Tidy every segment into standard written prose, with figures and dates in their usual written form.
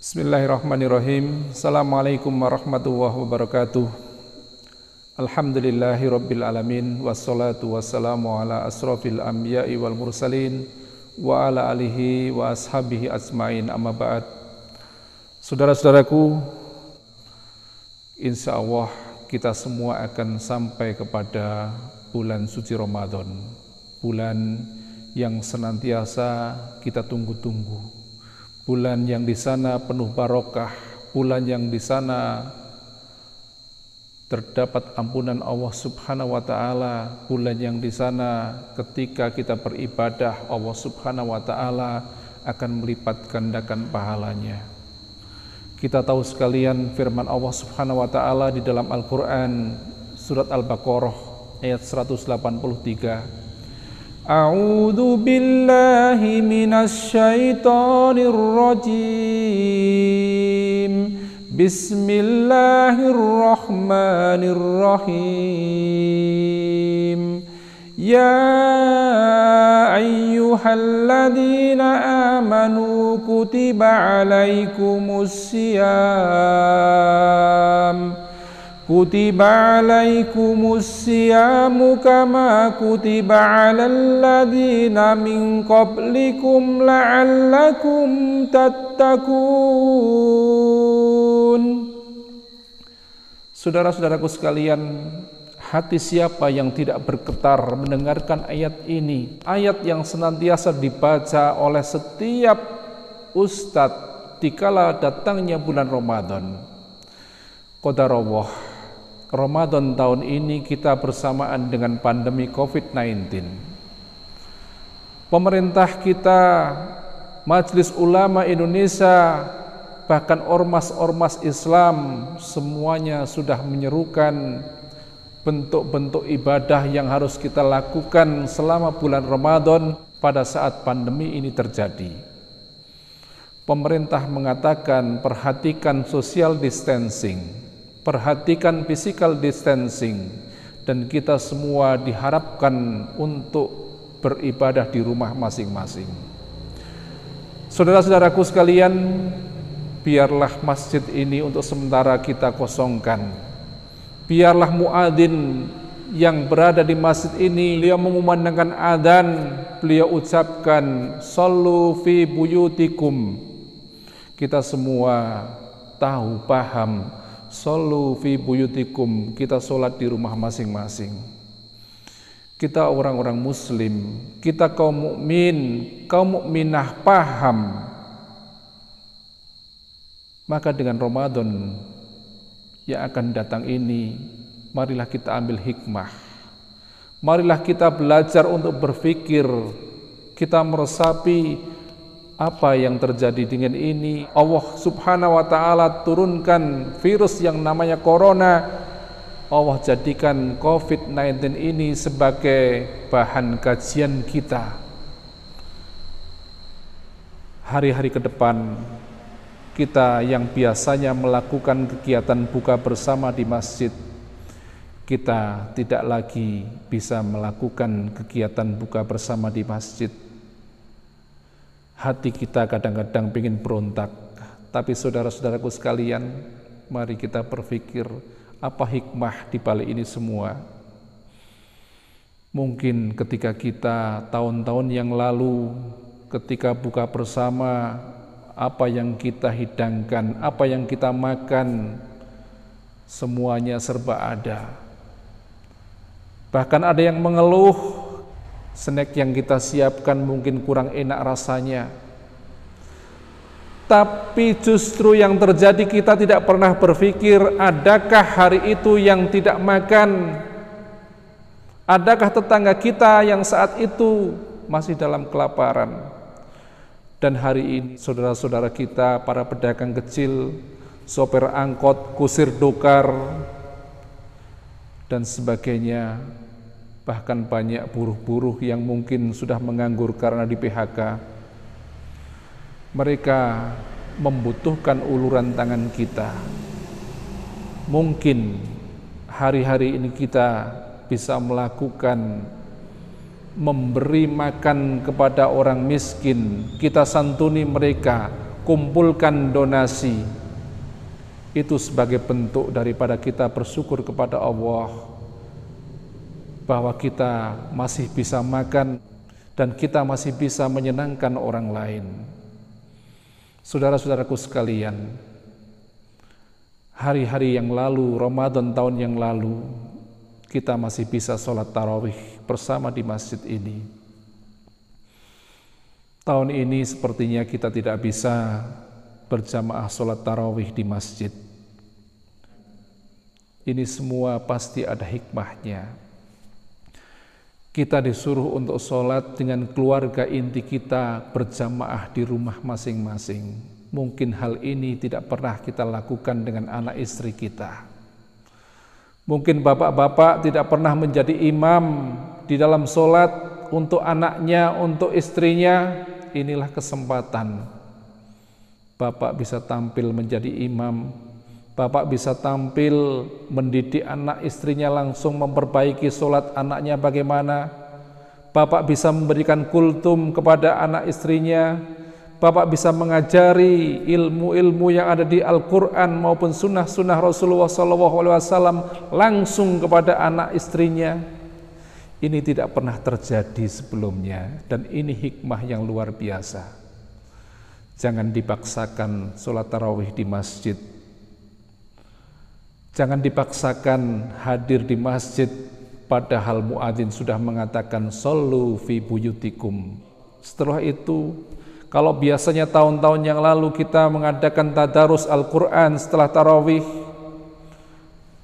Bismillahirrahmanirrahim. Assalamualaikum warahmatullahi wabarakatuh. Alhamdulillahi rabbil alamin. Wassalatu wassalamu ala asrafil anbiya'i wal mursalin wa ala alihi wa ashabihi ajmain, amma ba'd. Saudara-saudaraku, insya Allah kita semua akan sampai kepada bulan suci Ramadan, bulan yang senantiasa kita tunggu-tunggu, bulan yang di sana penuh barokah, bulan yang di sana terdapat ampunan Allah Subhanahu wa taala, bulan yang di sana ketika kita beribadah Allah Subhanahu wa taala akan melipat gandakan pahalanya. Kita tahu sekalian firman Allah Subhanahu wa taala di dalam Al-Qur'an surat Al-Baqarah ayat 183. A'udzu billahi minasy syaithanir rajim. Bismillahirrahmanirrahim. Ya ayyuhalladzina amanu kutiba alaikumus syiyam. Kutiba alaikumus siyamu kama kutiba alal ladzina min qablikum la'allakum tattaqun. Saudara-saudaraku sekalian, hati siapa yang tidak bergetar mendengarkan ayat ini, ayat yang senantiasa dibaca oleh setiap ustadz dikala datangnya bulan Ramadan. Qadarullah, Ramadan tahun ini kita bersamaan dengan pandemi COVID-19. Pemerintah kita, Majelis Ulama Indonesia, bahkan ormas-ormas Islam semuanya sudah menyerukan bentuk-bentuk ibadah yang harus kita lakukan selama bulan Ramadan pada saat pandemi ini terjadi. Pemerintah mengatakan perhatikan social distancing, perhatikan physical distancing, dan kita semua diharapkan untuk beribadah di rumah masing-masing. Saudara-saudaraku sekalian, biarlah masjid ini untuk sementara kita kosongkan. Biarlah muadzin yang berada di masjid ini, beliau mengumandangkan adzan, beliau ucapkan shollu fi buyutikum. Kita semua tahu, paham, shollu fi buyutikum, kita sholat di rumah masing-masing. Kita orang-orang muslim, kita kaum mukmin, kaum mukminah paham. Maka dengan Ramadan yang akan datang ini, marilah kita ambil hikmah. Marilah kita belajar untuk berpikir, kita meresapi apa yang terjadi dengan ini. Allah Subhanahu wa taala turunkan virus yang namanya corona. Allah jadikan COVID-19 ini sebagai bahan kajian kita. Hari-hari ke depan, kita yang biasanya melakukan kegiatan buka bersama di masjid, kita tidak lagi bisa melakukan kegiatan buka bersama di masjid. Hati kita kadang-kadang ingin berontak, tapi saudara-saudaraku sekalian, mari kita berpikir apa hikmah di balik ini semua. Mungkin ketika kita tahun-tahun yang lalu, ketika buka bersama, apa yang kita hidangkan, apa yang kita makan, semuanya serba ada. Bahkan ada yang mengeluh, snack yang kita siapkan mungkin kurang enak rasanya. Tapi justru yang terjadi, kita tidak pernah berpikir, adakah hari itu yang tidak makan? Adakah tetangga kita yang saat itu masih dalam kelaparan? Dan hari ini saudara-saudara kita, para pedagang kecil, sopir angkot, kusir dokar, dan sebagainya, bahkan banyak buruh-buruh yang mungkin sudah menganggur karena di PHK. Mereka membutuhkan uluran tangan kita. Mungkin hari-hari ini kita bisa melakukan memberi makan kepada orang miskin, kita santuni mereka, kumpulkan donasi. Itu sebagai bentuk daripada kita bersyukur kepada Allah bahwa kita masih bisa makan dan kita masih bisa menyenangkan orang lain. Saudara-saudaraku sekalian, hari-hari yang lalu, Ramadan tahun yang lalu, kita masih bisa sholat tarawih bersama di masjid ini. Tahun ini sepertinya kita tidak bisa berjamaah sholat tarawih di masjid. Ini semua pasti ada hikmahnya. Kita disuruh untuk sholat dengan keluarga inti kita berjamaah di rumah masing-masing. Mungkin hal ini tidak pernah kita lakukan dengan anak istri kita. Mungkin bapak-bapak tidak pernah menjadi imam di dalam sholat untuk anaknya, untuk istrinya. Inilah kesempatan. Bapak bisa tampil menjadi imam. Bapak bisa tampil mendidik anak istrinya, langsung memperbaiki sholat anaknya bagaimana. Bapak bisa memberikan kultum kepada anak istrinya. Bapak bisa mengajari ilmu-ilmu yang ada di Al-Quran maupun sunnah-sunnah Rasulullah SAW langsung kepada anak istrinya. Ini tidak pernah terjadi sebelumnya dan ini hikmah yang luar biasa. Jangan dipaksakan sholat tarawih di masjid. Jangan dipaksakan hadir di masjid padahal muadzin sudah mengatakan shollu fi buyutikum. Setelah itu, kalau biasanya tahun-tahun yang lalu kita mengadakan tadarus Al-Quran setelah tarawih,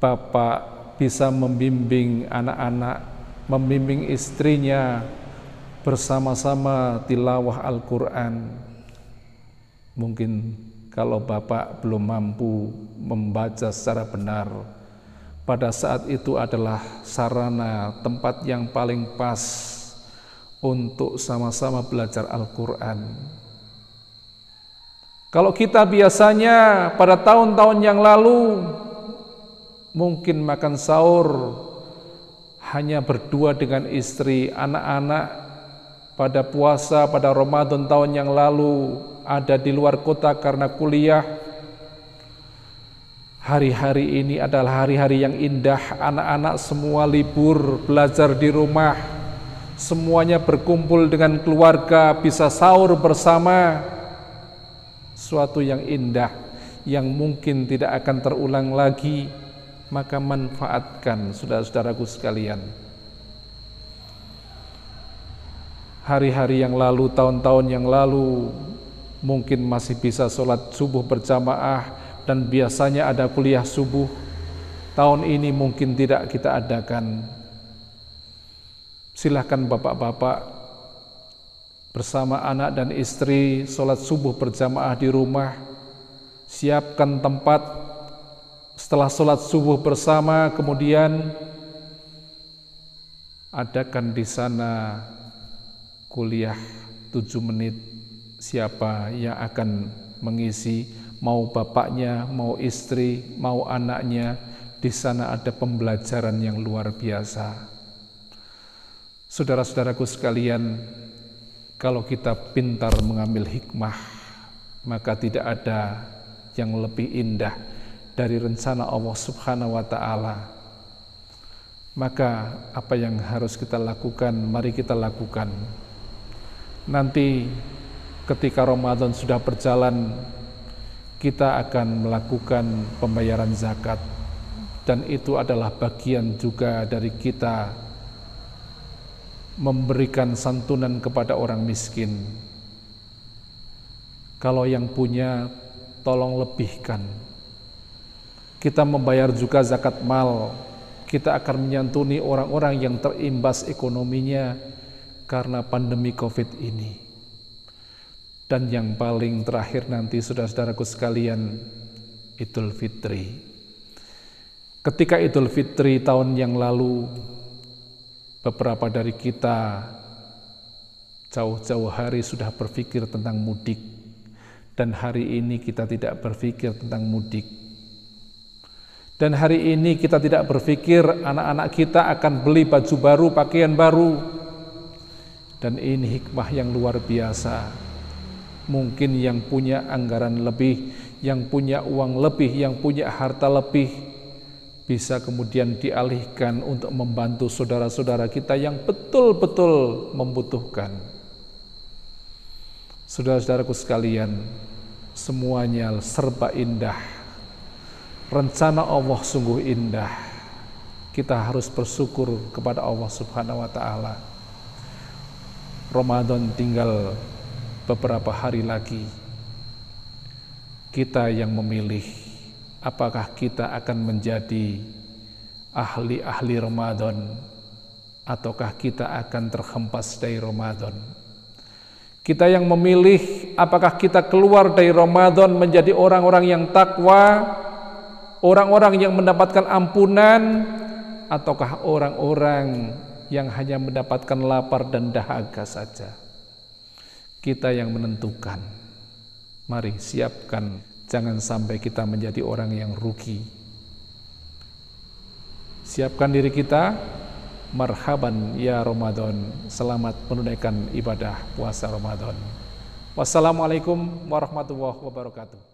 Bapak bisa membimbing anak-anak, membimbing istrinya bersama-sama tilawah Al-Quran. Mungkin kalau Bapak belum mampu membaca secara benar, pada saat itu adalah sarana tempat yang paling pas untuk sama-sama belajar Al-Quran. Kalau kita biasanya pada tahun-tahun yang lalu mungkin makan sahur hanya berdua dengan istri, anak-anak. Pada puasa, pada Ramadan tahun yang lalu ada di luar kota karena kuliah. Hari-hari ini adalah hari-hari yang indah. Anak-anak semua libur, belajar di rumah. Semuanya berkumpul dengan keluarga, bisa sahur bersama. Suatu yang indah, yang mungkin tidak akan terulang lagi. Maka manfaatkan, saudara-saudaraku sekalian. Hari-hari yang lalu, tahun-tahun yang lalu, mungkin masih bisa sholat subuh berjamaah dan biasanya ada kuliah subuh. Tahun ini mungkin tidak kita adakan. Silahkan bapak-bapak bersama anak dan istri sholat subuh berjamaah di rumah. Siapkan tempat. Setelah sholat subuh bersama, kemudian adakan di sana kuliah 7 menit. Siapa yang akan mengisi, mau bapaknya, mau istri, mau anaknya, di sana ada pembelajaran yang luar biasa. Saudara-saudaraku sekalian, kalau kita pintar mengambil hikmah, maka tidak ada yang lebih indah dari rencana Allah Subhanahu wa Ta'ala. Maka apa yang harus kita lakukan, mari kita lakukan. Nanti ketika Ramadan sudah berjalan, kita akan melakukan pembayaran zakat, dan itu adalah bagian juga dari kita memberikan santunan kepada orang miskin. Kalau yang punya, tolong lebihkan. Kita membayar juga zakat mal, kita akan menyantuni orang-orang yang terimbas ekonominya karena pandemi COVID ini. Dan yang paling terakhir nanti, saudara-saudaraku sekalian, Idul Fitri. Ketika Idul Fitri tahun yang lalu, beberapa dari kita jauh-jauh hari sudah berpikir tentang mudik, dan hari ini kita tidak berpikir tentang mudik. Dan hari ini kita tidak berpikir anak-anak kita akan beli baju baru, pakaian baru. Dan ini hikmah yang luar biasa. Mungkin yang punya anggaran lebih, yang punya uang lebih, yang punya harta lebih, bisa kemudian dialihkan untuk membantu saudara-saudara kita yang betul-betul membutuhkan. Saudara-saudaraku sekalian, semuanya serba indah. Rencana Allah sungguh indah. Kita harus bersyukur kepada Allah Subhanahu wa taala. Ramadan tinggal beberapa hari lagi. Kita yang memilih apakah kita akan menjadi ahli-ahli Ramadan ataukah kita akan terhempas dari Ramadan. Kita yang memilih apakah kita keluar dari Ramadan menjadi orang-orang yang takwa, orang-orang yang mendapatkan ampunan, ataukah orang-orang yang hanya mendapatkan lapar dan dahaga saja. Kita yang menentukan. Mari siapkan, jangan sampai kita menjadi orang yang rugi. Siapkan diri kita. Marhaban ya Ramadan. Selamat menunaikan ibadah puasa Ramadan. Wassalamualaikum warahmatullahi wabarakatuh.